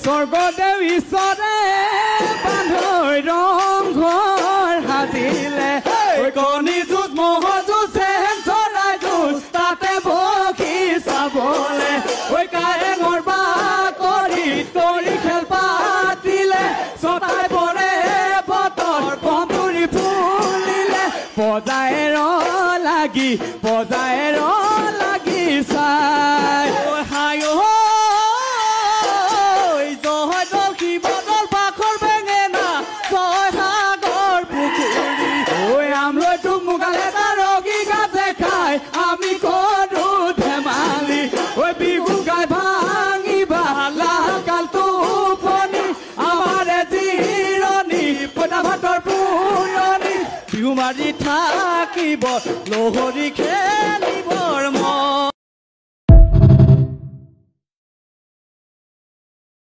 স্বৰ্গদেউ ঈশ্বৰে বান্ধৈ ৰংঘৰ সাজিলে কণী যুঁজ ম'হ যুঁজ চৰাই যুঁজ তাতে বহি চাবলে কাৰেঙৰ বাকৰি কৰি খেল পাতিলে ছটাই পৰে বতৰ বন্ধুৰি ফুলিলে বজাই লাগি চাই হাই জয় দল শিৱদল পাখৰ বেঙেনা জয় সাগৰ পুখুৰী আমলৈ তোক মুগালে ৰগী গাজে খাই আমি কৰো ধেমালি বিহু গাই ভাঙিবা লাকাল টোপনি আমাৰে জিৰণি পইতা ভাতৰ পুৰণি বিহু মাৰি থাকিব লহৰি খেলিবৰ মন